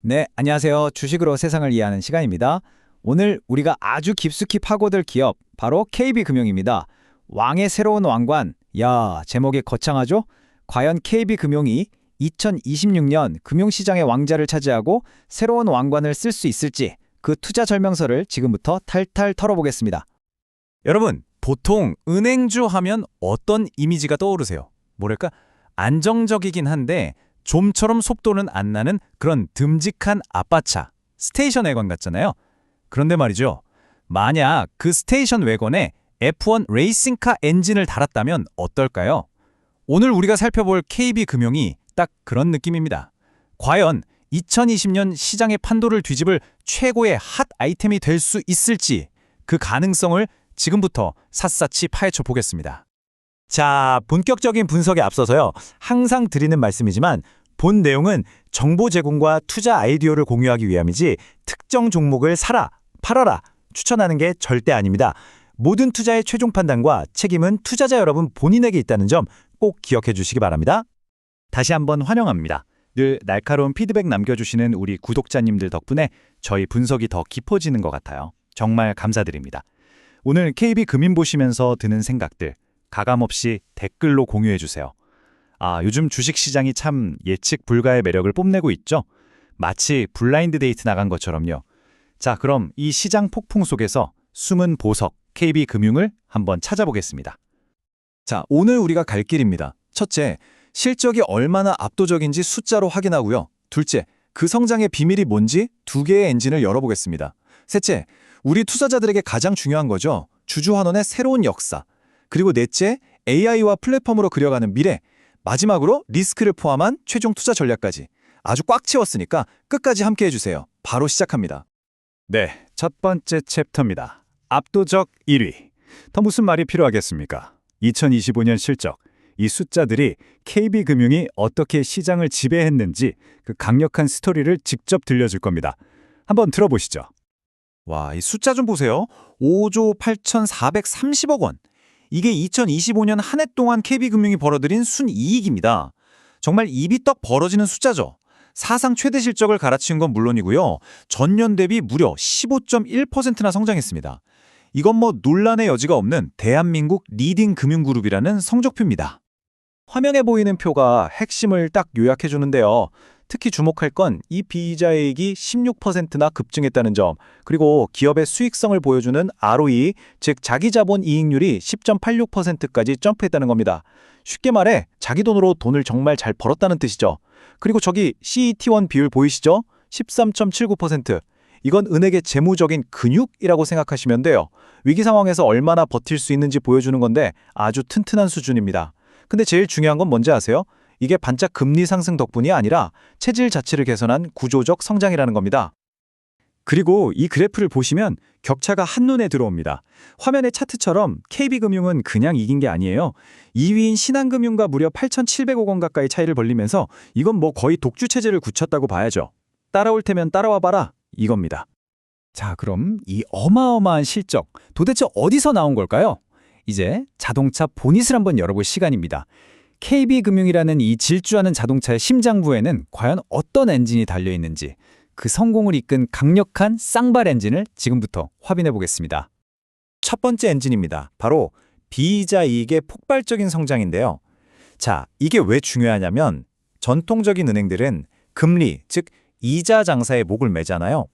네, 안녕하세요. 주식으로 세상을 이해하는 시간입니다. 오늘 우리가 아주 깊숙이 파고들 기업, 바로 KB금융입니다. 왕의 새로운 왕관. 야, 제목이 거창하죠? 과연 KB금융이 2026년 금융시장의 왕자를 차지하고 새로운 왕관을 쓸 수 있을지 그 투자 설명서를 지금부터 탈탈 털어보겠습니다. 여러분, 보통 은행주 하면 어떤 이미지가 떠오르세요? 뭐랄까, 안정적이긴 한데 좀처럼 속도는 안 나는 그런 듬직한 아빠차, 스테이션 외관 같잖아요. 그런데 말이죠, 만약 그 스테이션 외관에 F1 레이싱카 엔진을 달았다면 어떨까요? 오늘 우리가 살펴볼 KB금융이 딱 그런 느낌입니다. 과연 2020년 시장의 판도를 뒤집을 최고의 핫 아이템이 될 수 있을지 그 가능성을 지금부터 샅샅이 파헤쳐 보겠습니다. 자, 본격적인 분석에 앞서서요. 항상 드리는 말씀이지만 본 내용은 정보 제공과 투자 아이디어를 공유하기 위함이지 특정 종목을 사라, 팔아라 추천하는 게 절대 아닙니다. 모든 투자의 최종 판단과 책임은 투자자 여러분 본인에게 있다는 점 꼭 기억해 주시기 바랍니다. 다시 한번 환영합니다. 늘 날카로운 피드백 남겨주시는 우리 구독자님들 덕분에 저희 분석이 더 깊어지는 것 같아요. 정말 감사드립니다. 오늘 KB금융 보시면서 드는 생각들 가감없이 댓글로 공유해 주세요. 요즘 주식시장이 참 예측 불가의 매력을 뽐내고 있죠? 마치 블라인드 데이트 나간 것처럼요. 자, 그럼 이 시장 폭풍 속에서 숨은 보석 KB금융을 한번 찾아보겠습니다. 자, 오늘 우리가 갈 길입니다. 첫째, 실적이 얼마나 압도적인지 숫자로 확인하고요. 둘째, 그 성장의 비밀이 뭔지 두 개의 엔진을 열어보겠습니다. 셋째, 우리 투자자들에게 가장 중요한 거죠. 주주환원의 새로운 역사. 그리고 넷째, AI와 플랫폼으로 그려가는 미래. 마지막으로 리스크를 포함한 최종 투자 전략까지. 아주 꽉 채웠으니까 끝까지 함께해 주세요. 바로 시작합니다. 네, 첫 번째 챕터입니다. 압도적 1위. 더 무슨 말이 필요하겠습니까? 2025년 실적. 이 숫자들이 KB금융이 어떻게 시장을 지배했는지 그 강력한 스토리를 직접 들려줄 겁니다. 한번 들어보시죠. 와, 이 숫자 좀 보세요. 5조 8,430억 원. 이게 2025년 한 해 동안 KB금융이 벌어들인 순이익입니다. 정말 입이 떡 벌어지는 숫자죠. 사상 최대 실적을 갈아치운 건 물론이고요. 전년 대비 무려 15.1%나 성장했습니다. 이건 뭐 논란의 여지가 없는 대한민국 리딩 금융그룹이라는 성적표입니다. 화면에 보이는 표가 핵심을 딱 요약해 주는데요. 특히 주목할 건 이 비이자이익이 16%나 급증했다는 점, 그리고 기업의 수익성을 보여주는 ROE, 즉 자기자본 이익률이 10.86%까지 점프했다는 겁니다. 쉽게 말해 자기 돈으로 돈을 정말 잘 벌었다는 뜻이죠. 그리고 저기 CET1 비율 보이시죠? 13.79%. 이건 은행의 재무적인 근육이라고 생각하시면 돼요. 위기 상황에서 얼마나 버틸 수 있는지 보여주는 건데 아주 튼튼한 수준입니다. 근데 제일 중요한 건 뭔지 아세요? 이게 반짝 금리 상승 덕분이 아니라 체질 자체를 개선한 구조적 성장이라는 겁니다. 그리고 이 그래프를 보시면 격차가 한눈에 들어옵니다. 화면의 차트처럼 KB금융은 그냥 이긴 게 아니에요. 2위인 신한금융과 무려 8,700억 원 가까이 차이를 벌리면서 이건 뭐 거의 독주 체제를 굳혔다고 봐야죠. 따라올 테면 따라와 봐라 이겁니다. 자, 그럼 이 어마어마한 실적, 도대체 어디서 나온 걸까요? 이제 자동차 보닛을 한번 열어볼 시간입니다. KB금융이라는 이 질주하는 자동차의 심장부에는 과연 어떤 엔진이 달려있는지 그 성공을 이끈 강력한 쌍발 엔진을 지금부터 확인해 보겠습니다. 첫 번째 엔진입니다. 바로 비이자 이익의 폭발적인 성장인데요. 자, 이게 왜 중요하냐면 전통적인 은행들은 금리, 즉 이자 장사에 목을 매잖아요.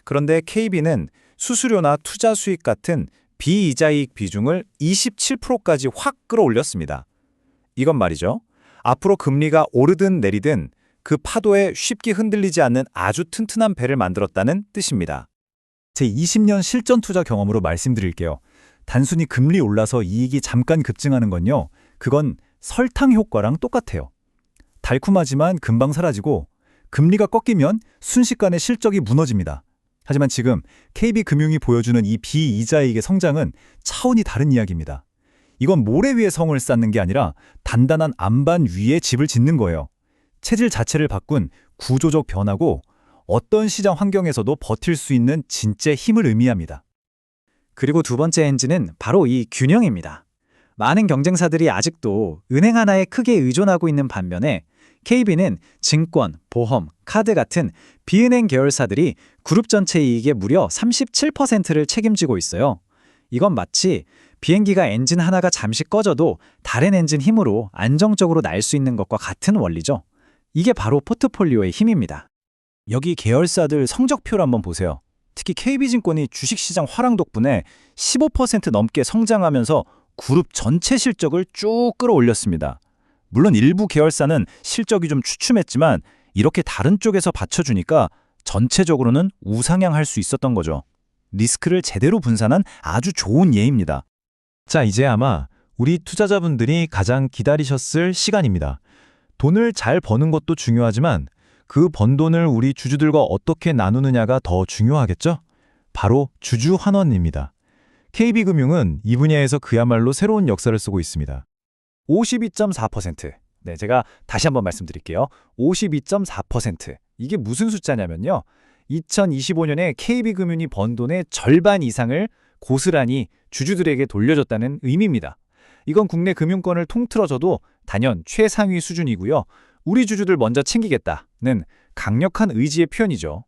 그런데 KB는 수수료나 투자 수익 같은 비이자이익 비중을 27%까지 확 끌어올렸습니다. 이건 말이죠. 앞으로 금리가 오르든 내리든 그 파도에 쉽게 흔들리지 않는 아주 튼튼한 배를 만들었다는 뜻입니다. 제 20년 실전 투자 경험으로 말씀드릴게요. 단순히 금리 올라서 이익이 잠깐 급증하는 건요. 그건 설탕 효과랑 똑같아요. 달콤하지만 금방 사라지고 금리가 꺾이면 순식간에 실적이 무너집니다. 하지만 지금 KB금융이 보여주는 이 비이자이익의 성장은 차원이 다른 이야기입니다. 이건 모래 위에 성을 쌓는 게 아니라 단단한 안반 위에 집을 짓는 거예요. 체질 자체를 바꾼 구조적 변화고 어떤 시장 환경에서도 버틸 수 있는 진짜 힘을 의미합니다. 그리고 두 번째 엔진은 바로 이 균형입니다. 많은 경쟁사들이 아직도 은행 하나에 크게 의존하고 있는 반면에 KB는 증권, 보험, 카드 같은 비은행 계열사들이 그룹 전체 이익의 무려 37%를 책임지고 있어요. 이건 마치 비행기가 엔진 하나가 잠시 꺼져도 다른 엔진 힘으로 안정적으로 날 수 있는 것과 같은 원리죠. 이게 바로 포트폴리오의 힘입니다. 여기 계열사들 성적표를 한번 보세요. 특히 KB증권이 주식시장 화랑 덕분에 15% 넘게 성장하면서 그룹 전체 실적을 쭉 끌어올렸습니다. 물론 일부 계열사는 실적이 좀 추춤했지만 이렇게 다른 쪽에서 받쳐주니까 전체적으로는 우상향할 수 있었던 거죠. 리스크를 제대로 분산한 아주 좋은 예입니다. 자, 이제 아마 우리 투자자분들이 가장 기다리셨을 시간입니다. 돈을 잘 버는 것도 중요하지만 그 번 돈을 우리 주주들과 어떻게 나누느냐가 더 중요하겠죠? 바로 주주환원입니다. KB금융은 이 분야에서 그야말로 새로운 역사를 쓰고 있습니다. 52.4%. 네, 제가 다시 한번 말씀드릴게요. 52.4%. 이게 무슨 숫자냐면요. 2025년에 KB금융이 번 돈의 절반 이상을 고스란히 주주들에게 돌려줬다는 의미입니다. 이건 국내 금융권을 통틀어줘도 단연 최상위 수준이고요. 우리 주주들 먼저 챙기겠다는 강력한 의지의 표현이죠.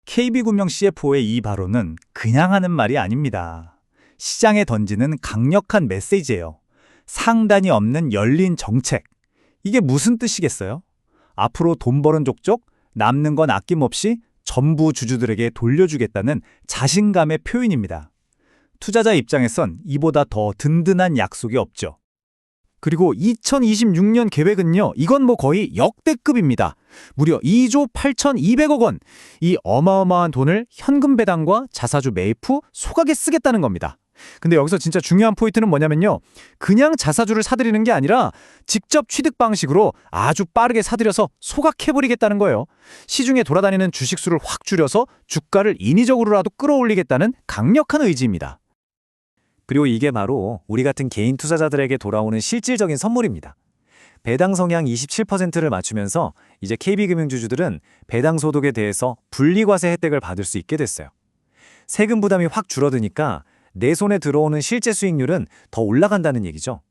KB금융 CFO의 이 발언은 그냥 하는 말이 아닙니다. 시장에 던지는 강력한 메시지예요. 상단이 없는 열린 정책. 이게 무슨 뜻이겠어요? 앞으로 돈 버는 족족, 남는 건 아낌없이 전부 주주들에게 돌려주겠다는 자신감의 표현입니다. 투자자 입장에선 이보다 더 든든한 약속이 없죠. 그리고 2026년 계획은요, 이건 뭐 거의 역대급입니다. 무려 2조 8,200억 원. 이 어마어마한 돈을 현금 배당과 자사주 매입 후 소각에 쓰겠다는 겁니다. 근데 여기서 진짜 중요한 포인트는 뭐냐면요. 그냥 자사주를 사들이는 게 아니라 직접 취득 방식으로 아주 빠르게 사들여서 소각해버리겠다는 거예요. 시중에 돌아다니는 주식수를 확 줄여서 주가를 인위적으로라도 끌어올리겠다는 강력한 의지입니다. 그리고 이게 바로 우리 같은 개인 투자자들에게 돌아오는 실질적인 선물입니다. 배당 성향 27%를 맞추면서 이제 KB금융 주주들은 배당 소득에 대해서 분리과세 혜택을 받을 수 있게 됐어요. 세금 부담이 확 줄어드니까 내 손에 들어오는 실제 수익률은 더 올라간다는 얘기죠.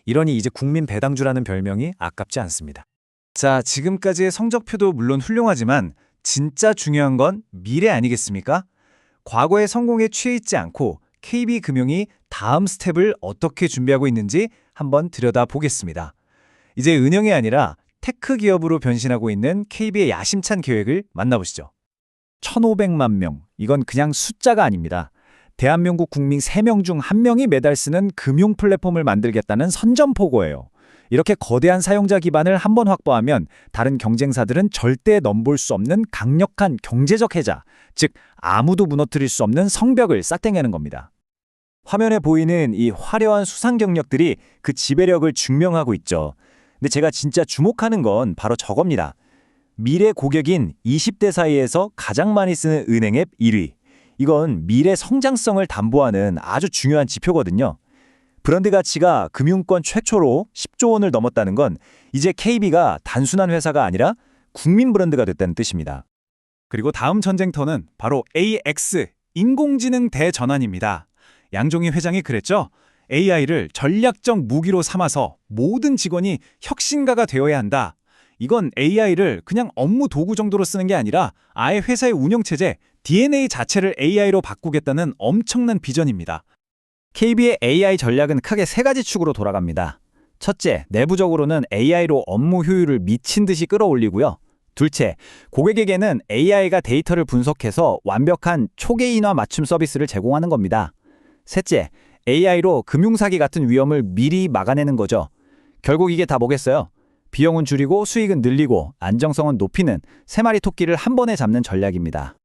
이러니 이제 국민 배당주라는 별명이 아깝지 않습니다. 자, 지금까지의 성적표도 물론 훌륭하지만 진짜 중요한 건 미래 아니겠습니까? 과거의 성공에 취해 있지 않고 KB금융이 다음 스텝을 어떻게 준비하고 있는지 한번 들여다보겠습니다. 이제 은행이 아니라 테크 기업으로 변신하고 있는 KB의 야심찬 계획을 만나보시죠. 1,500만 명, 이건 그냥 숫자가 아닙니다. 대한민국 국민 3명 중 1명이 매달 쓰는 금융 플랫폼을 만들겠다는 선전포고예요. 이렇게 거대한 사용자 기반을 한번 확보하면 다른 경쟁사들은 절대 넘볼 수 없는 강력한 경제적 해자, 즉 아무도 무너뜨릴 수 없는 성벽을 싹 땡기는 겁니다. 화면에 보이는 이 화려한 수상 경력들이 그 지배력을 증명하고 있죠. 근데 제가 진짜 주목하는 건 바로 저겁니다. 미래 고객인 20대 사이에서 가장 많이 쓰는 은행 앱 1위. 이건 미래 성장성을 담보하는 아주 중요한 지표거든요. 브랜드 가치가 금융권 최초로 10조 원을 넘었다는 건 이제 KB가 단순한 회사가 아니라 국민 브랜드가 됐다는 뜻입니다. 그리고 다음 전쟁터는 바로 AX, 인공지능 대전환입니다. 양종희 회장이 그랬죠. AI를 전략적 무기로 삼아서 모든 직원이 혁신가가 되어야 한다. 이건 AI를 그냥 업무 도구 정도로 쓰는 게 아니라 아예 회사의 운영체제, DNA 자체를 AI로 바꾸겠다는 엄청난 비전입니다. KB의 AI 전략은 크게 3가지 축으로 돌아갑니다. 첫째, 내부적으로는 AI로 업무 효율을 미친 듯이 끌어올리고요. 둘째, 고객에게는 AI가 데이터를 분석해서 완벽한 초개인화 맞춤 서비스를 제공하는 겁니다. 셋째, AI로 금융사기 같은 위험을 미리 막아내는 거죠. 결국 이게 다 뭐겠어요? 비용은 줄이고 수익은 늘리고 안정성은 높이는 3마리 토끼를 한 번에 잡는 전략입니다.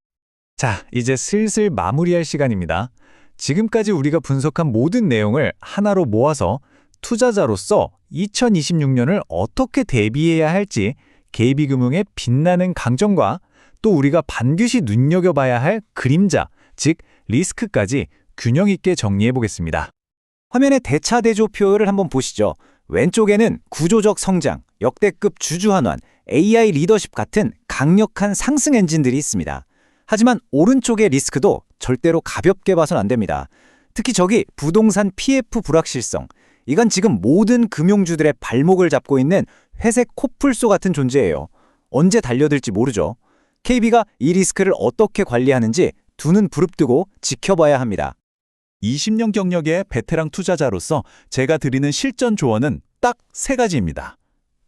자, 이제 슬슬 마무리할 시간입니다. 지금까지 우리가 분석한 모든 내용을 하나로 모아서 투자자로서 2026년을 어떻게 대비해야 할지 KB금융의 빛나는 강점과 또 우리가 반드시 눈여겨봐야 할 그림자, 즉 리스크까지 균형 있게 정리해 보겠습니다. 화면의 대차대조표를 한번 보시죠. 왼쪽에는 구조적 성장, 역대급 주주 환원, AI 리더십 같은 강력한 상승 엔진들이 있습니다. 하지만 오른쪽의 리스크도 절대로 가볍게 봐선 안 됩니다. 특히 저기 부동산 PF 불확실성, 이건 지금 모든 금융주들의 발목을 잡고 있는 회색 코뿔소 같은 존재예요. 언제 달려들지 모르죠. KB가 이 리스크를 어떻게 관리하는지 두 눈 부릅뜨고 지켜봐야 합니다. 20년 경력의 베테랑 투자자로서 제가 드리는 실전 조언은 딱 세 가지입니다.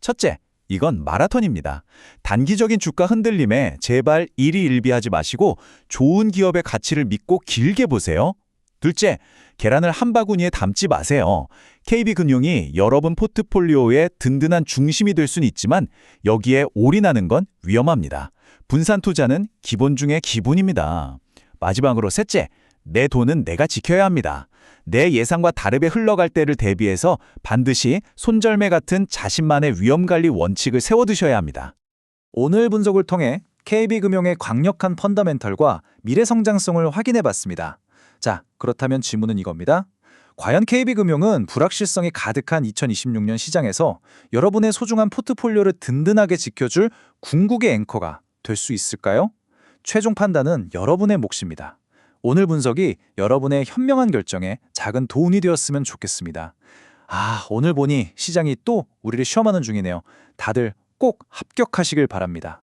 첫째, 이건 마라톤입니다. 단기적인 주가 흔들림에 제발 일희일비하지 마시고 좋은 기업의 가치를 믿고 길게 보세요. 둘째, 계란을 한 바구니에 담지 마세요. KB금융이 여러분 포트폴리오의 든든한 중심이 될 수는 있지만 여기에 올인하는 건 위험합니다. 분산 투자는 기본 중에 기본입니다. 마지막으로 셋째, 내 돈은 내가 지켜야 합니다. 내 예상과 다르게 흘러갈 때를 대비해서 반드시 손절매 같은 자신만의 위험관리 원칙을 세워두셔야 합니다. 오늘 분석을 통해 KB금융의 강력한 펀더멘털과 미래 성장성을 확인해봤습니다. 자, 그렇다면 질문은 이겁니다. 과연 KB금융은 불확실성이 가득한 2026년 시장에서 여러분의 소중한 포트폴리오를 든든하게 지켜줄 궁극의 앵커가 될 수 있을까요? 최종 판단은 여러분의 몫입니다. 오늘 분석이 여러분의 현명한 결정에 작은 도움이 되었으면 좋겠습니다. 오늘 보니 시장이 또 우리를 시험하는 중이네요. 다들 꼭 합격하시길 바랍니다.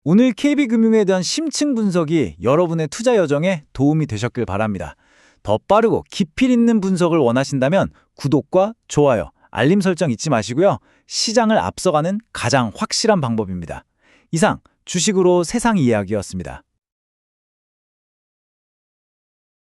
오늘 KB금융에 대한 심층 분석이 여러분의 투자 여정에 도움이 되셨길 바랍니다. 더 빠르고 깊이 있는 분석을 원하신다면 구독과 좋아요, 알림 설정 잊지 마시고요. 시장을 앞서가는 가장 확실한 방법입니다. 이상 주식으로 세상 이야기였습니다.